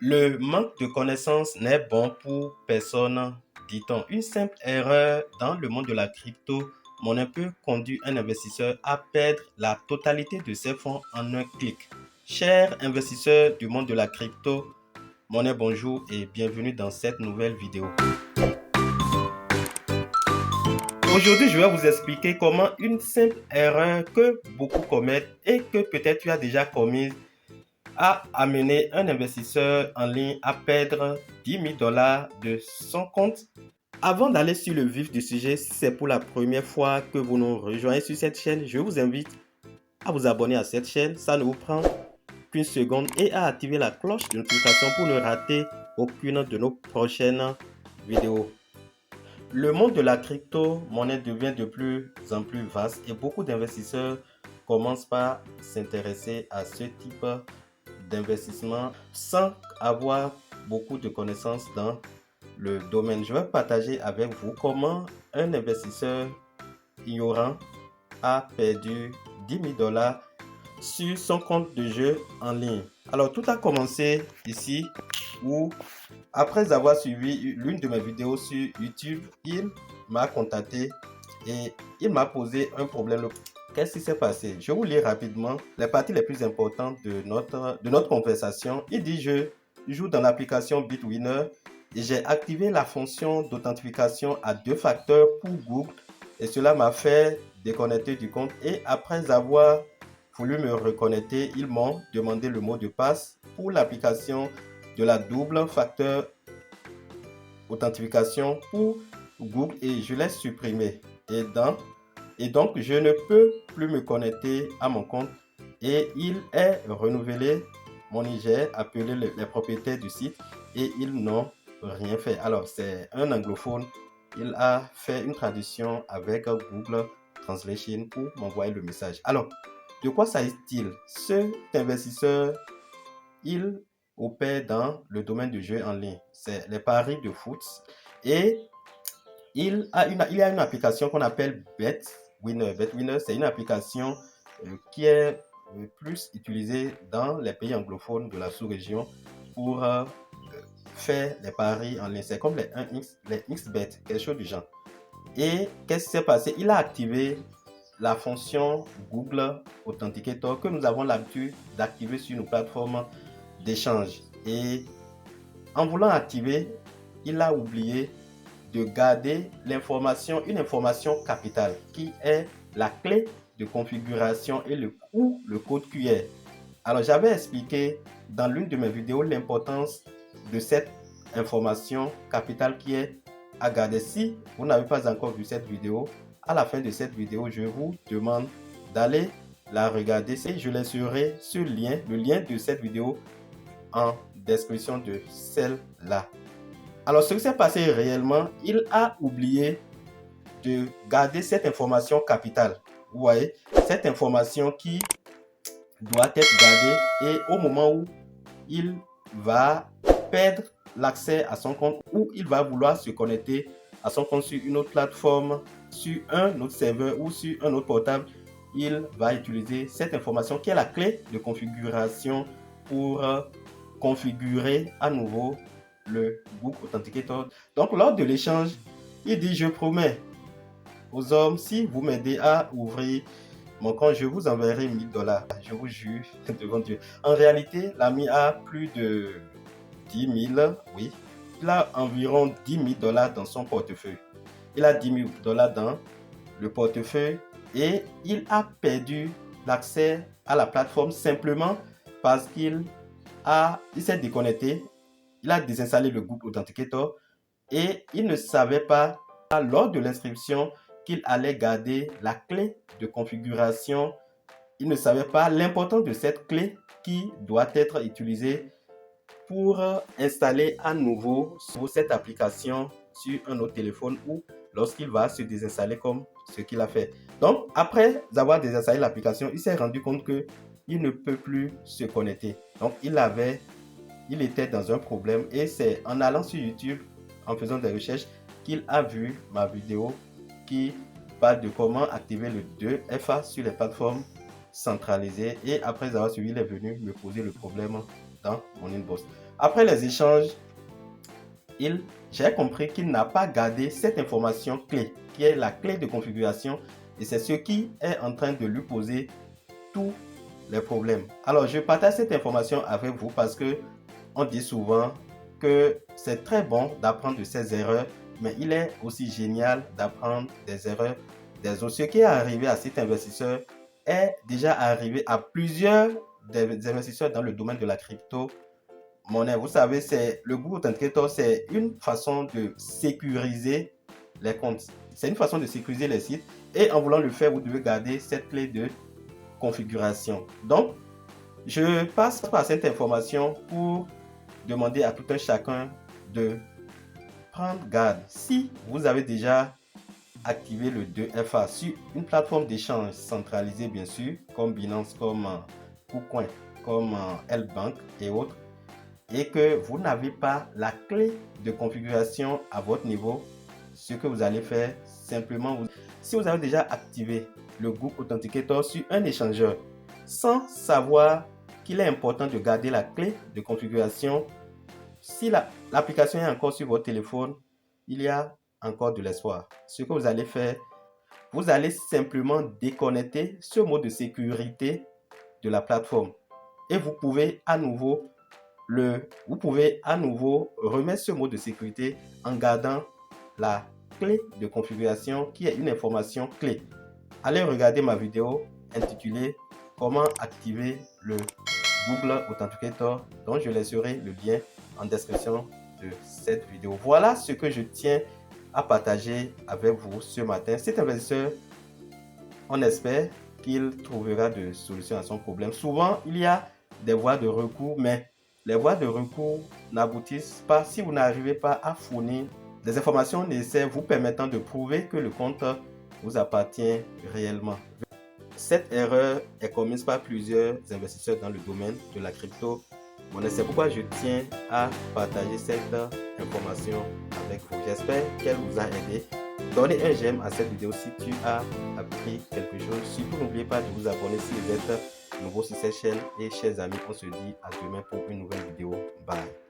Le manque de connaissances n'est bon pour personne, dit-on. Une simple erreur dans le monde de la crypto-monnaie peut conduire un investisseur à perdre la totalité de ses fonds en un clic. Chers investisseurs du monde de la crypto-monnaie, bonjour et bienvenue dans cette nouvelle vidéo. Aujourd'hui, je vais vous expliquer comment une simple erreur que beaucoup commettent et que peut-être tu as déjà commise a amené un investisseur en ligne à perdre 10 000 dollars de son compte. Avant d'aller sur le vif du sujet, si c'est pour la première fois que vous nous rejoignez sur cette chaîne, je vous invite à vous abonner à cette chaîne. Ça ne vous prend qu'une seconde et à activer la cloche de notification pour ne rater aucune de nos prochaines vidéos. Le monde de la crypto-monnaie devient de plus en plus vaste et beaucoup d'investisseurs commencent par s'intéresser à ce type d'investissement sans avoir beaucoup de connaissances dans le domaine. Je vais partager avec vous comment un investisseur ignorant a perdu 10 000 dollars sur son compte de jeu en ligne. Alors, tout a commencé ici où, après avoir suivi l'une de mes vidéos sur YouTube, il m'a contacté et il m'a posé un problème. Qu'est-ce qui s'est passé? Je vous lis rapidement les parties les plus importantes de notre conversation. Il dit: je joue dans l'application Bitwinner et j'ai activé la fonction d'authentification à 2 facteurs pour Google et cela m'a fait déconnecter du compte. Et après avoir voulu me reconnecter, ils m'ont demandé le mot de passe pour l'application de la double facteur authentification pour Google et je l'ai supprimé. Et donc, je ne peux plus me connecter à mon compte et il est renouvelé. J'ai appelé les propriétaires du site et ils n'ont rien fait. Alors, c'est un anglophone. Il a fait une traduction avec Google Translation pour m'envoyer le message. Alors, de quoi s'agit-il? Cet investisseur, il opère dans le domaine du jeu en ligne. C'est les paris de foot et il y a une application qu'on appelle BetWinner. BetWinner, c'est une application qui est plus utilisée dans les pays anglophones de la sous-région pour faire les paris en ligne. C'est comme les 1x, les XBet, quelque chose du genre. Et qu'est-ce qui s'est passé? Il a activé la fonction Google Authenticator que nous avons l'habitude d'activer sur nos plateformes d'échange. Et en voulant activer, il a oublié de garder une information capitale qui est la clé de configuration et le code QR. Alors, j'avais expliqué dans l'une de mes vidéos l'importance de cette information capitale qui est à garder. Si vous n'avez pas encore vu cette vidéo, à la fin de cette vidéo, je vous demande d'aller la regarder et je laisserai le lien de cette vidéo en description de celle-là. Alors, ce qui s'est passé réellement, il a oublié de garder cette information capitale. Vous voyez, cette information qui doit être gardée et au moment où il va perdre l'accès à son compte ou il va vouloir se connecter à son compte sur une autre plateforme, sur un autre serveur ou sur un autre portable, il va utiliser cette information qui est la clé de configuration pour configurer à nouveau le Google Authenticator. Donc, lors de l'échange, il dit: je promets aux hommes, si vous m'aidez à ouvrir mon compte, je vous enverrai 1000 dollars. Je vous jure devant Dieu. En réalité, l'ami a plus de 10 000, oui. Il a environ 10 000 dollars dans son portefeuille. Il a 10 000 dollars dans le portefeuille et il a perdu l'accès à la plateforme simplement parce qu'il s'est déconnecté. Il a désinstallé le Google Authenticator et il ne savait pas lors de l'inscription qu'il allait garder la clé de configuration. Il ne savait pas l'importance de cette clé qui doit être utilisée pour installer à nouveau cette application sur un autre téléphone ou lorsqu'il va se désinstaller comme ce qu'il a fait. Donc, après avoir désinstallé l'application, il s'est rendu compte qu'il ne peut plus se connecter. Donc, il était dans un problème et c'est en allant sur YouTube, en faisant des recherches, qu'il a vu ma vidéo qui parle de comment activer le 2FA sur les plateformes centralisées. Et après avoir suivi, il est venu me poser le problème dans mon inbox. Après les échanges, j'ai compris qu'il n'a pas gardé cette information clé, qui est la clé de configuration, et c'est ce qui est en train de lui poser tous les problèmes. Alors, je partage cette information avec vous parce que on dit souvent que c'est très bon d'apprendre de ses erreurs, mais il est aussi génial d'apprendre des erreurs des autres. Ce qui est arrivé à cet investisseur est déjà arrivé à plusieurs des investisseurs dans le domaine de la crypto-monnaie. Vous savez, c'est le Google Authenticator, c'est une façon de sécuriser les comptes. C'est une façon de sécuriser les sites, et en voulant le faire, vous devez garder cette clé de configuration. Donc, je passe par cette information pour demander à tout un chacun de prendre garde. Si vous avez déjà activé le 2FA sur une plateforme d'échange centralisée, bien sûr, comme Binance, comme KuCoin, comme L-Bank et autres, et que vous n'avez pas la clé de configuration à votre niveau, ce que vous allez faire, simplement, si vous avez déjà activé le Google Authenticator sur un échangeur sans savoir qu'il est important de garder la clé de configuration, si l'application est encore sur votre téléphone, il y a encore de l'espoir. Ce que vous allez faire, vous allez simplement déconnecter ce mode de sécurité de la plateforme, et vous pouvez à nouveau remettre ce mot de sécurité en gardant la clé de configuration qui est une information clé. Allez regarder ma vidéo intitulée Comment activer le Google Authenticator, dont je laisserai le lien en description de cette vidéo. Voilà ce que je tiens à partager avec vous ce matin. Cet investisseur, on espère qu'il trouvera de solutions à son problème. Souvent, il y a des voies de recours, mais les voies de recours n'aboutissent pas si vous n'arrivez pas à fournir des informations nécessaires vous permettant de prouver que le compte vous appartient réellement. Cette erreur est commise par plusieurs investisseurs dans le domaine de la crypto-monnaie. C'est pourquoi je tiens à partager cette information avec vous. J'espère qu'elle vous a aidé. Donnez un j'aime à cette vidéo si tu as appris quelque chose. Surtout, n'oubliez pas de vous abonner si vous êtes nouveau sur cette chaîne. Et chers amis, on se dit à demain pour une nouvelle vidéo. Bye.